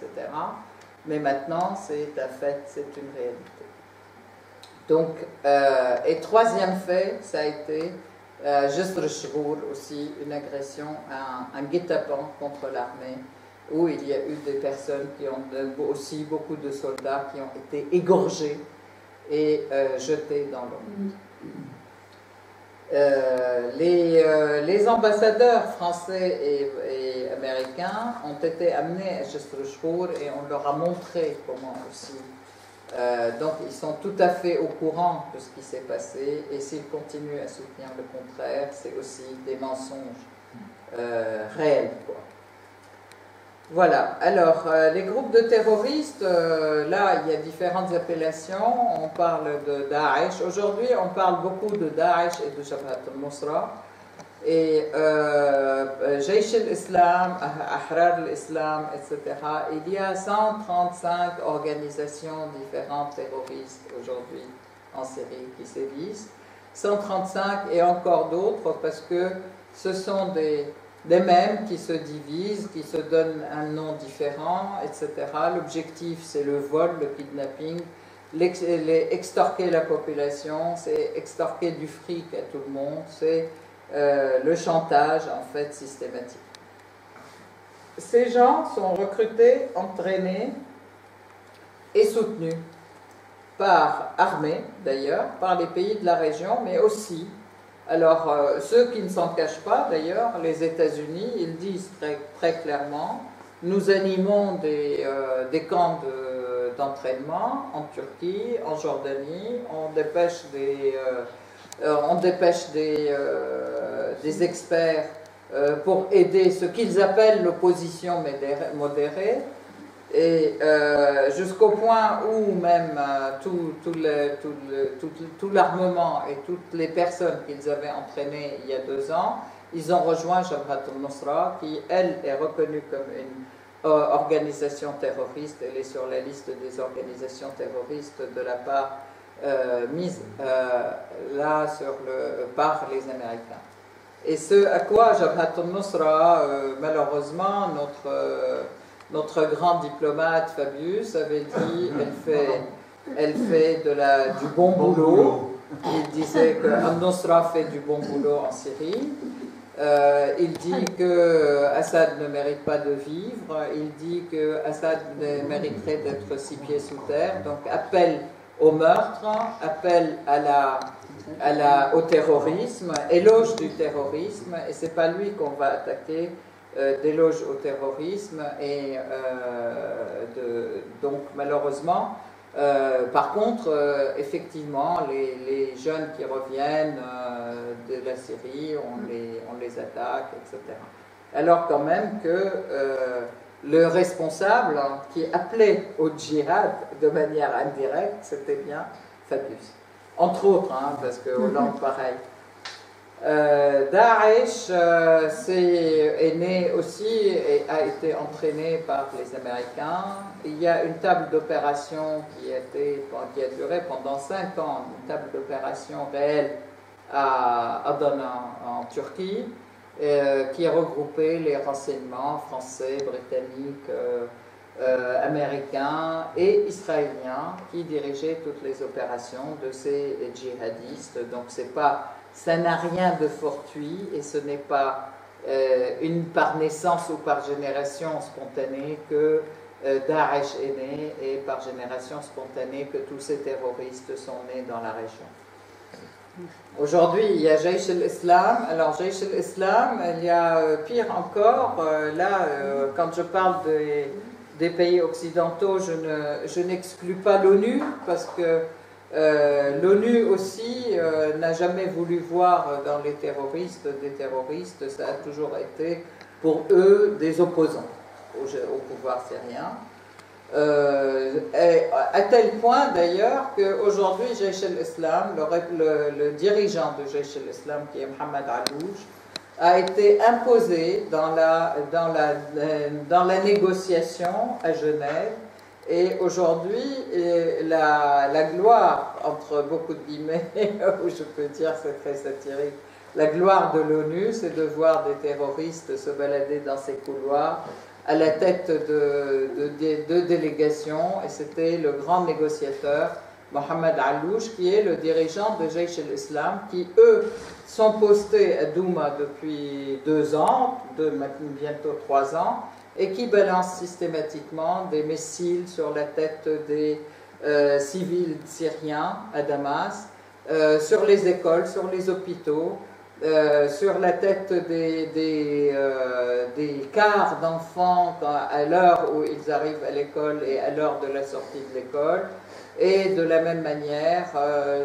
etc. Mais maintenant, c'est un fait, c'est une réalité. Donc, et troisième fait, ça a été Jisr al-Shghur aussi, une agression, un guet-apens contre l'armée, où il y a eu des personnes qui ont aussi beaucoup de soldats qui ont été égorgés et jetés dans l'eau. Les ambassadeurs français et américains ont été amenés à Jisr al-Shghur et on leur a montré comment aussi. Donc ils sont tout à fait au courant de ce qui s'est passé et s'ils continuent à soutenir le contraire, c'est aussi des mensonges réels, quoi. Voilà, alors les groupes de terroristes, là il y a différentes appellations, on parle de Daesh, aujourd'hui on parle beaucoup de Daesh et de Jabhat al-Nusra, et Jaish al-Islam, Ahrar al-Islam, etc. Il y a 135 organisations différentes terroristes aujourd'hui en Syrie qui sévissent, 135 et encore d'autres parce que ce sont des mêmes qui se divisent, qui se donnent un nom différent, etc. L'objectif, c'est le vol, le kidnapping, extorquer la population, c'est extorquer du fric à tout le monde, c'est le chantage, en fait, systématique. Ces gens sont recrutés, entraînés et soutenus par armée, d'ailleurs, par les pays de la région, mais aussi. Alors, ceux qui ne s'en cachent pas, d'ailleurs, les États-Unis, ils disent très, très clairement, nous animons des camps d'entraînement en Turquie, en Jordanie, on dépêche des experts pour aider ce qu'ils appellent l'opposition modérée, et jusqu'au point où même tout l'armement et toutes les personnes qu'ils avaient entraînées il y a 2 ans, ils ont rejoint Jabhat al-Nusra, qui, elle, est reconnue comme une organisation terroriste. Elle est sur la liste des organisations terroristes de la part mise là par les Américains. Et ce à quoi Jabhat al-Nusra, malheureusement, notre grand diplomate Fabius avait dit, elle fait du bon boulot. Il disait que al-Nusra fait du bon boulot en Syrie. Il dit que Assad ne mérite pas de vivre. Il dit que Assad mériterait d'être 6 pieds sous terre. Donc appel au meurtre, appel au terrorisme, éloge du terrorisme. Et c'est pas lui qu'on va attaquer. D'éloge au terrorisme et donc malheureusement par contre effectivement les jeunes qui reviennent de la Syrie on les attaque, etc. Alors quand même que le responsable qui appelait au djihad de manière indirecte, c'était bien Fabius, entre autres, parce que Hollande pareil. Daesh est né aussi et a été entraîné par les Américains. Il y a une table d'opération qui a duré pendant 5 ans, une table d'opération réelle à Adana en Turquie, qui a regroupé les renseignements français, britanniques, américains et israéliens qui dirigeaient toutes les opérations de ces djihadistes. Donc ça n'a rien de fortuit et ce n'est pas par naissance ou par génération spontanée que Daesh est né et par génération spontanée que tous ces terroristes sont nés dans la région. Aujourd'hui, il y a Jaish al-Islam. Alors, Jaish al-Islam, il y a pire encore. Quand je parle des pays occidentaux, je n'exclus pas l'ONU parce que l'ONU aussi n'a jamais voulu voir dans les terroristes des terroristes, ça a toujours été pour eux des opposants au pouvoir syrien. À tel point d'ailleurs qu'aujourd'hui Jaish al-Islam, le dirigeant de Jaish al-Islam qui est Mohamed Alouche, a été imposé dans la négociation à Genève. Et aujourd'hui, la gloire, entre beaucoup de guillemets, où je peux dire c'est très satirique, la gloire de l'ONU, c'est de voir des terroristes se balader dans ces couloirs à la tête de délégations, et c'était le grand négociateur Mohamed Allouche, qui est le dirigeant de Jaish al-Islam, qui eux sont postés à Douma depuis 2 ans, bientôt 3 ans, et qui balancent systématiquement des missiles sur la tête des civils syriens à Damas, sur les écoles, sur les hôpitaux, sur la tête des quarts d'enfants à l'heure où ils arrivent à l'école et à l'heure de la sortie de l'école, et de la même manière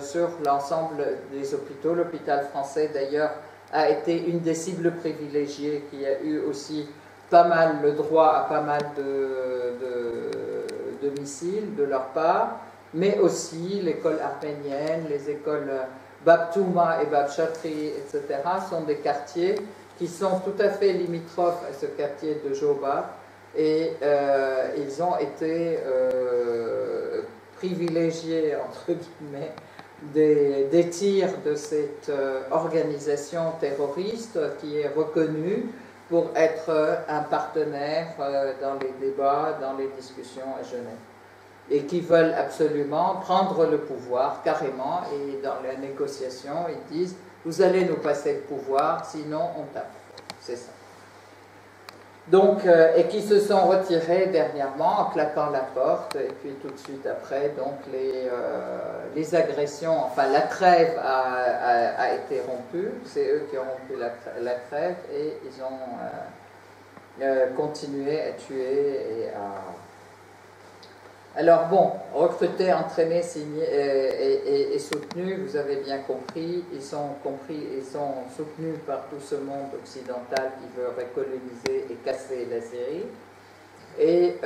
sur l'ensemble des hôpitaux. L'hôpital français d'ailleurs a été une des cibles privilégiées, qui a eu aussi pas mal le droit à pas mal de missiles de leur part, mais aussi l'école arménienne, les écoles Bab Touma et Bab Chatri, etc., sont des quartiers qui sont tout à fait limitrophes à ce quartier de Joba, et ils ont été privilégiés, entre guillemets, des tirs de cette organisation terroriste qui est reconnue pour être un partenaire dans les débats, dans les discussions à Genève, et qui veulent absolument prendre le pouvoir carrément, et dans la négociation ils disent vous allez nous passer le pouvoir sinon on tape, c'est ça. Donc, et qui se sont retirés dernièrement en claquant la porte, et puis tout de suite après, donc les agressions, enfin la trêve a été rompue, c'est eux qui ont rompu la trêve, et ils ont continué à tuer et à... Alors bon, recrutés, entraînés, signés et soutenus, vous avez bien compris, ils sont soutenus par tout ce monde occidental qui veut recoloniser et casser la Syrie. Et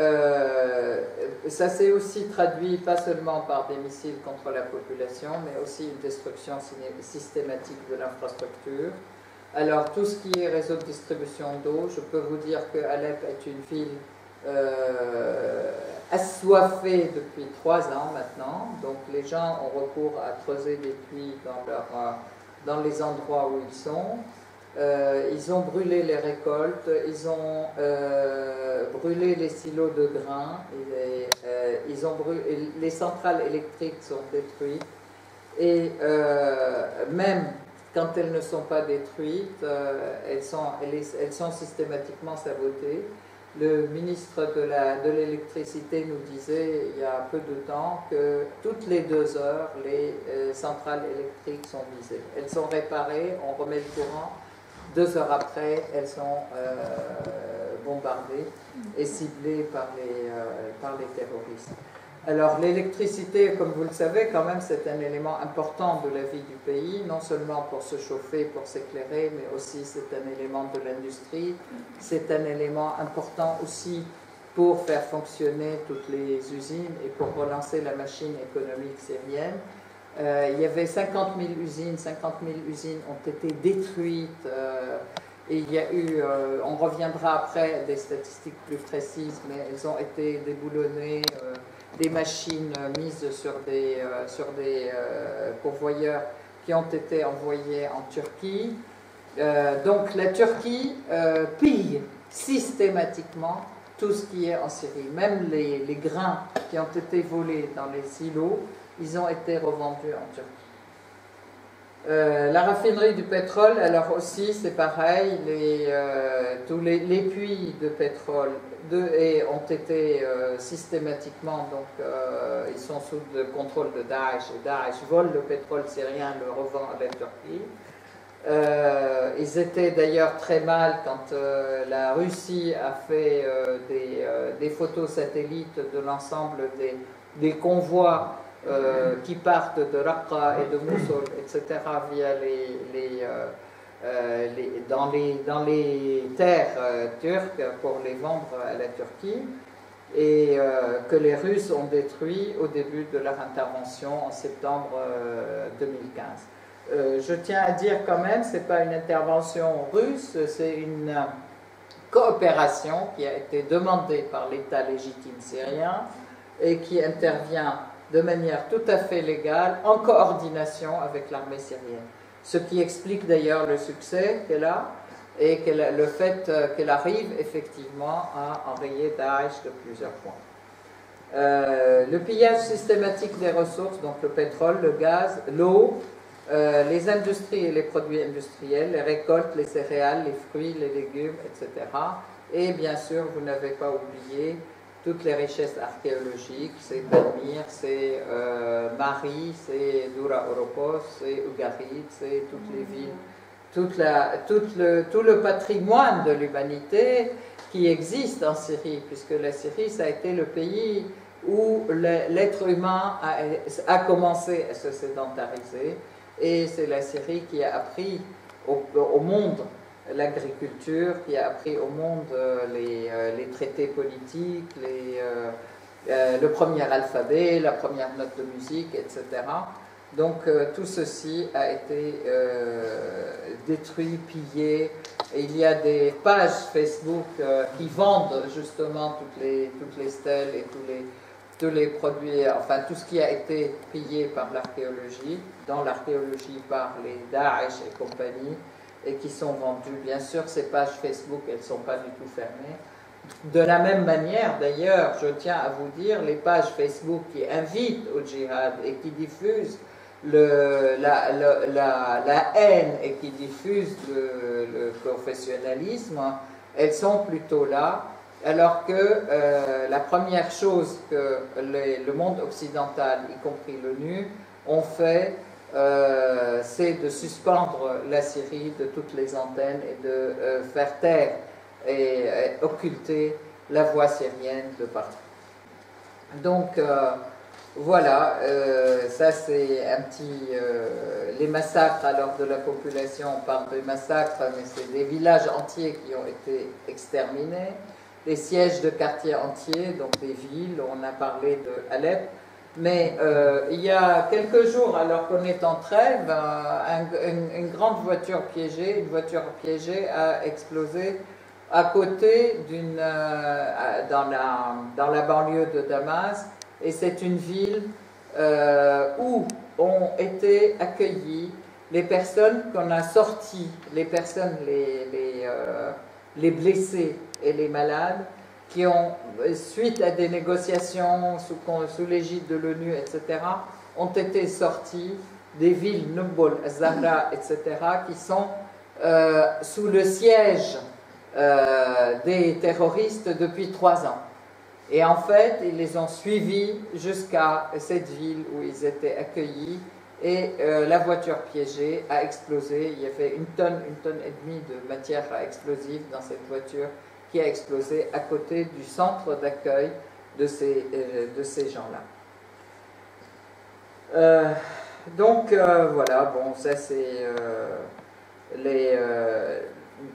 ça s'est aussi traduit pas seulement par des missiles contre la population, mais aussi une destruction systématique de l'infrastructure. Alors tout ce qui est réseau de distribution d'eau, je peux vous dire que Alep est une ville assoiffés depuis 3 ans maintenant, donc les gens ont recours à creuser des puits dans les endroits où ils sont. Ils ont brûlé les récoltes, ils ont brûlé les silos de grains, les centrales électriques sont détruites, et même quand elles ne sont pas détruites, elles sont systématiquement sabotées. Le ministre de l'électricité nous disait il y a peu de temps que toutes les 2 heures, les centrales électriques sont visées. Elles sont réparées, on remet le courant, 2 heures après, elles sont bombardées et ciblées par les terroristes. Alors l'électricité, comme vous le savez, quand même, c'est un élément important de la vie du pays, non seulement pour se chauffer, pour s'éclairer, mais aussi c'est un élément de l'industrie, c'est un élément important aussi pour faire fonctionner toutes les usines et pour relancer la machine économique syrienne. Il y avait 50 000 usines, 50 000 usines ont été détruites, et il y a eu, on reviendra après à des statistiques plus précises, mais elles ont été déboulonnées, des machines mises sur des pourvoyeurs qui ont été envoyés en Turquie. Donc la Turquie pille systématiquement tout ce qui est en Syrie. Même les grains qui ont été volés dans les silos, ils ont été revendus en Turquie. La raffinerie du pétrole, alors aussi c'est pareil, tous les puits de pétrole ont été systématiquement, donc ils sont sous le contrôle de Daesh, et Daesh vole le pétrole syrien, le revend à la Turquie. Ils étaient d'ailleurs très mal quand la Russie a fait des photos satellites de l'ensemble des convois qui partent de Raqqa et de Mosul, etc., via dans les terres turques pour les vendre à la Turquie, et que les Russes ont détruit au début de leur intervention en septembre 2015. Je tiens à dire quand même, ce n'est pas une intervention russe, c'est une coopération qui a été demandée par l'État légitime syrien et qui intervient de manière tout à fait légale, en coordination avec l'armée syrienne. Ce qui explique d'ailleurs le succès qu'elle a, et le fait qu'elle arrive effectivement à enrayer Daesh de plusieurs points. Le pillage systématique des ressources, donc le pétrole, le gaz, l'eau, les industries et les produits industriels, les récoltes, les céréales, les fruits, les légumes, etc. Et bien sûr, vous n'avez pas oublié toutes les richesses archéologiques, c'est Palmyre, c'est Mari, c'est Dura Oropos, c'est Ugarit, c'est toutes les villes, tout le patrimoine de l'humanité qui existe en Syrie, puisque la Syrie, ça a été le pays où l'être humain a commencé à se sédentariser, et c'est la Syrie qui a appris au monde l'agriculture, qui a appris au monde les traités politiques, le premier alphabet, la première note de musique, etc. Donc tout ceci a été détruit, pillé. Et il y a des pages Facebook qui vendent justement toutes les stèles et tous les produits, enfin tout ce qui a été pillé par l'archéologie, dans l'archéologie par les Daesh et compagnie, et qui sont vendus. Bien sûr, ces pages Facebook, elles ne sont pas du tout fermées. De la même manière, d'ailleurs, je tiens à vous dire, les pages Facebook qui invitent au djihad et qui diffusent la haine et qui diffusent le professionnalisme, elles sont plutôt là, alors que la première chose que le monde occidental, y compris l'ONU, ont fait, c'est de suspendre la Syrie de toutes les antennes et de faire taire et occulter la voix syrienne de partout. Donc voilà, ça c'est un petit... les massacres alors de la population, on parle de massacres, mais c'est des villages entiers qui ont été exterminés, des sièges de quartiers entiers, donc des villes, on a parlé de Alep. Mais il y a quelques jours, alors qu'on est en trêve, une grande voiture piégée, a explosé à côté dans la banlieue de Damas, et c'est une ville où ont été accueillies les personnes qu'on a sorties, les personnes, les blessés et les malades, qui ont, suite à des négociations sous l'égide de l'ONU, etc., ont été sortis des villes Nubol, Zahra, etc., qui sont sous le siège des terroristes depuis 3 ans. Et en fait, ils les ont suivis jusqu'à cette ville où ils étaient accueillis, et la voiture piégée a explosé. Il y avait une tonne et demie de matière explosive dans cette voiture, qui a explosé à côté du centre d'accueil de ces gens-là. Donc voilà, bon, ça c'est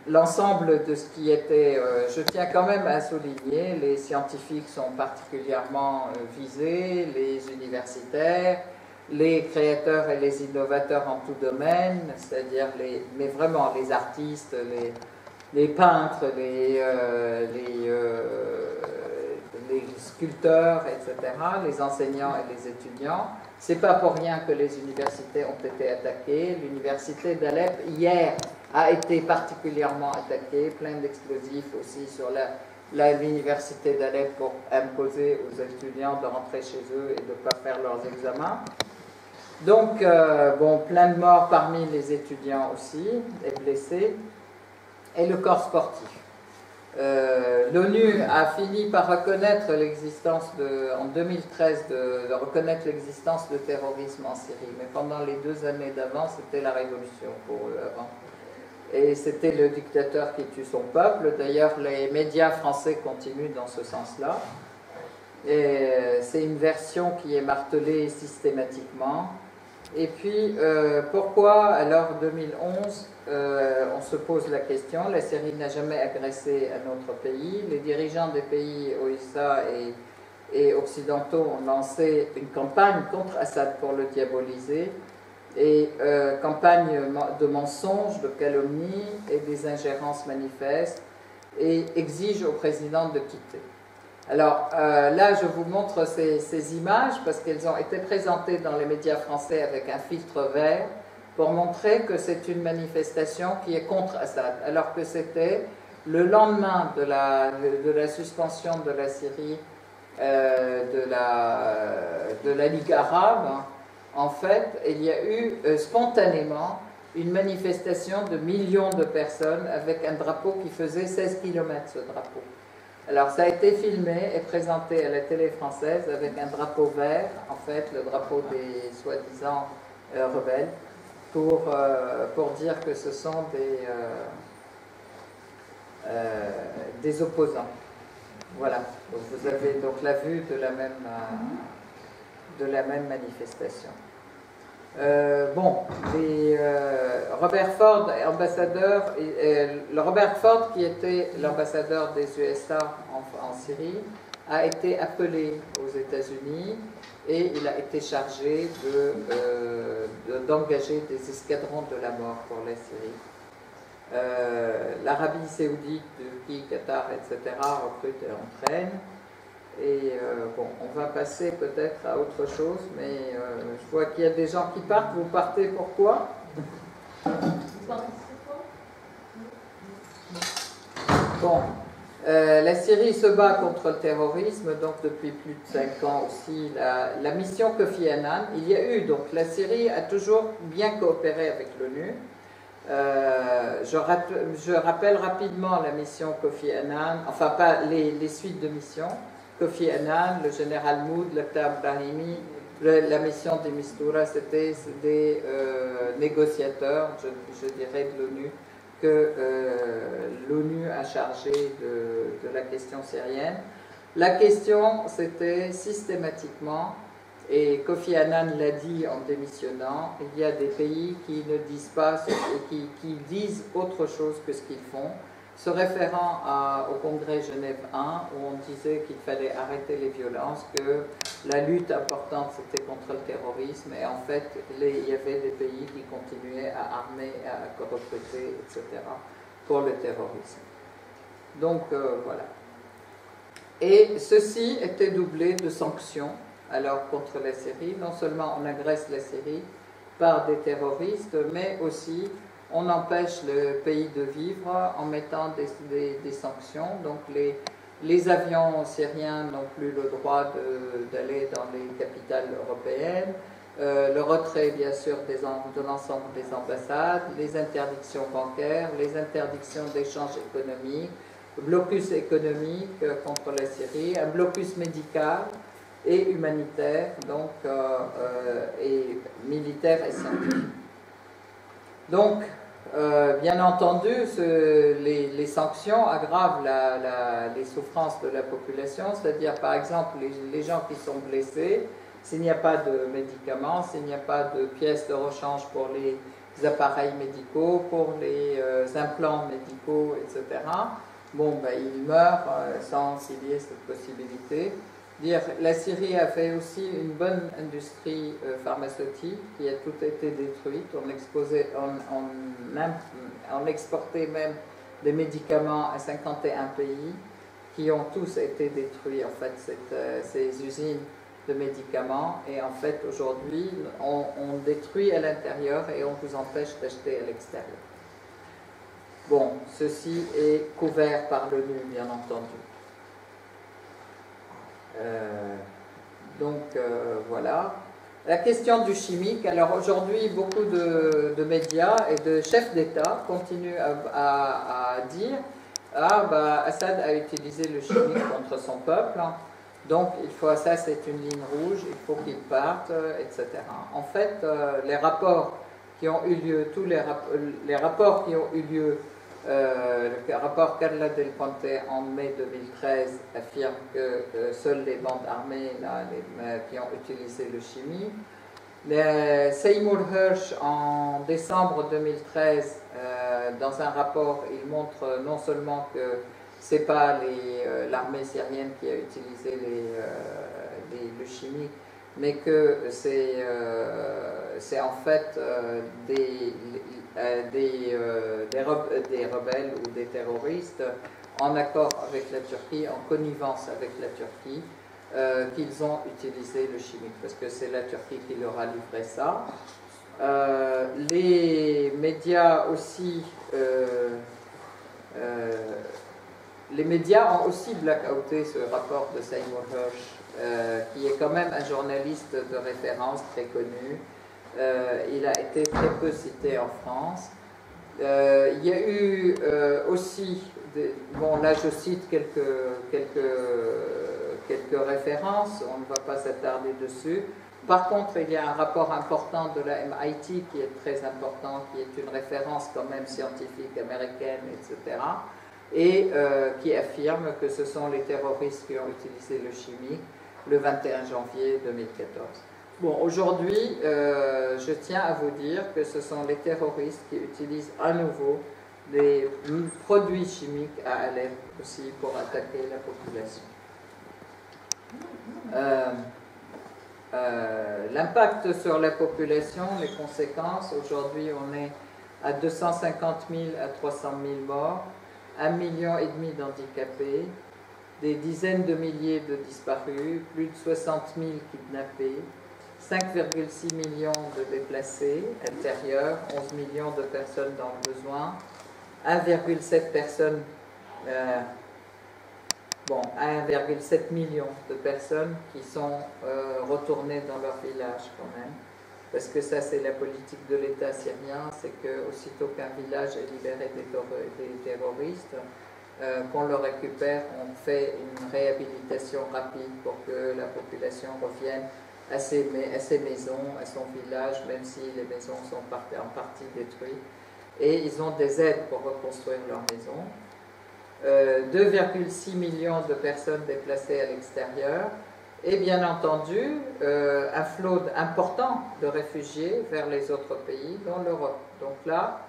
l'ensemble de ce qui était... je tiens quand même à souligner, les scientifiques sont particulièrement visés, les universitaires, les créateurs et les innovateurs en tout domaine, c'est-à-dire mais vraiment les artistes, les peintres, les sculpteurs, etc., les enseignants et les étudiants. C'est pas pour rien que les universités ont été attaquées. L'université d'Alep, hier, a été particulièrement attaquée, plein d'explosifs aussi sur l'université d'Alep pour imposer aux étudiants de rentrer chez eux et de ne pas faire leurs examens. Donc, bon, plein de morts parmi les étudiants aussi, et blessés. Et le corps sportif. L'ONU a fini par reconnaître l'existence en 2013, de reconnaître l'existence de terrorisme en Syrie, mais pendant les 2 années d'avant, c'était la révolution pour eux avant. Et c'était le dictateur qui tue son peuple. D'ailleurs, les médias français continuent dans ce sens-là. Et c'est une version qui est martelée systématiquement. Et puis, pourquoi, alors, 2011, on se pose la question, la Syrie n'a jamais agressé un autre pays. Les dirigeants des pays OISA et occidentaux ont lancé une campagne contre Assad pour le diaboliser, et campagne de mensonges, de calomnies et des ingérences manifestes, et exige au président de quitter. Alors là, je vous montre ces images parce qu'elles ont été présentées dans les médias français avec un filtre vert. pour montrer que c'est une manifestation qui est contre Assad, alors que c'était le lendemain de la suspension de la Syrie, de la Ligue arabe. En fait, il y a eu spontanément une manifestation de millions de personnes avec un drapeau qui faisait 16 km, ce drapeau. Alors, ça a été filmé et présenté à la télé française avec un drapeau vert, en fait, le drapeau des soi-disant rebelles, pour dire que ce sont des opposants. Voilà, donc vous avez donc la vue de la même manifestation. Robert Ford, ambassadeur, le Robert Ford, qui était l'ambassadeur des USA en Syrie, a été appelé aux États-Unis et il a été chargé d'engager des escadrons de la mort pour la Syrie. L'Arabie Saoudite, Turquie, Qatar, etc. recrutent et entraînent. Et on va passer peut-être à autre chose, mais je vois qu'il y a des gens qui partent. Vous partez pourquoi? Bon, la Syrie se bat contre le terrorisme, donc depuis plus de 5 ans aussi. La mission Kofi Annan, il y a eu, donc la Syrie a toujours bien coopéré avec l'ONU. Je rappelle rapidement la mission Kofi Annan, enfin pas les suites de missions. Kofi Annan, le général Mood, le Lakhdar Brahimi, la mission des Mistura, c'était des négociateurs, je dirais, de l'ONU, que l'ONU a chargé de la question syrienne. La question, c'était systématiquement, et Kofi Annan l'a dit en démissionnant, il y a des pays qui ne disent pas, qui disent autre chose que ce qu'ils font, se référant au congrès Genève 1, où on disait qu'il fallait arrêter les violences, que la lutte importante c'était contre le terrorisme, et en fait il y avait des pays qui continuaient à armer, à recruter, etc. pour le terrorisme. Donc voilà. Et ceci était doublé de sanctions alors contre la Syrie. Non seulement on agresse la Syrie par des terroristes, mais aussi on empêche le pays de vivre en mettant des sanctions. Donc les avions syriens n'ont plus le droit d'aller dans les capitales européennes, le retrait bien sûr de l'ensemble des ambassades, les interdictions bancaires, les interdictions d'échanges économiques, blocus économique contre la Syrie, un blocus médical et humanitaire, donc, et militaire et scientifique. Donc, bien entendu, les sanctions aggravent les souffrances de la population, c'est-à-dire par exemple les gens qui sont blessés, s'il n'y a pas de médicaments, s'il n'y a pas de pièces de rechange pour les appareils médicaux, pour les implants médicaux, etc., bon, ben, ils meurent sans qu'il y ait cette possibilité. La Syrie a fait aussi une bonne industrie pharmaceutique qui a tout été détruite. On exportait même des médicaments à 51 pays qui ont tous été détruits, en fait, ces usines de médicaments. Et en fait, aujourd'hui, on détruit à l'intérieur et on vous empêche d'acheter à l'extérieur. Bon, ceci est couvert par l'ONU, bien entendu. Voilà. La question du chimique. Alors aujourd'hui, beaucoup de médias et de chefs d'État continuent à dire « Ah, bah, Assad a utilisé le chimique contre son peuple, donc ça c'est une ligne rouge, il faut qu'il parte, etc. » En fait, les rapports qui ont eu lieu, les rapports qui ont eu lieu, le rapport Carla Del Ponte en mai 2013 affirme que seules les bandes armées qui ont utilisé le chimie. Seymour Hersh en décembre 2013, dans un rapport, il montre non seulement que ce n'est pas l'armée syrienne qui a utilisé le chimique, mais que c'est en fait des rebelles ou des terroristes en accord avec la Turquie, en connivence avec la Turquie, qu'ils ont utilisé le chimique, parce que c'est la Turquie qui leur a livré ça. Les médias aussi, les médias ont aussi blackouté ce rapport de Seymour Hersh, qui est quand même un journaliste de référence très connu. Il a été très peu cité en France. Il y a eu aussi, bon là je cite quelques références, on ne va pas s'attarder dessus. Par contre, il y a un rapport important de la MIT qui est très important, qui est une référence quand même scientifique américaine, etc., et qui affirme que ce sont les terroristes qui ont utilisé le chimique le 21 janvier 2014. Bon, aujourd'hui, je tiens à vous dire que ce sont les terroristes qui utilisent à nouveau des produits chimiques à Alep aussi pour attaquer la population. L'impact sur la population, les conséquences, aujourd'hui on est à 250 000 à 300 000 morts, 1,5 million d'handicapés, des dizaines de milliers de disparus, plus de 60 000 kidnappés, 5,6 millions de déplacés intérieurs, 11 millions de personnes dans le besoin, 1,7 personnes, 1,7 million de personnes qui sont retournées dans leur village quand même, parce que ça c'est la politique de l'État syrien, c'est que aussitôt qu'un village est libéré des terroristes, qu'on le récupère, on fait une réhabilitation rapide pour que la population revienne à ses maisons, à son village, même si les maisons sont en partie détruites. Et ils ont des aides pour reconstruire leurs maisons. 2,6 millions de personnes déplacées à l'extérieur. Et bien entendu, un flot important de réfugiés vers les autres pays, dont l'Europe. Donc là,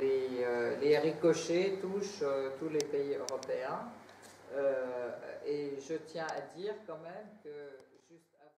les ricochets touchent tous les pays européens. Et je tiens à dire quand même que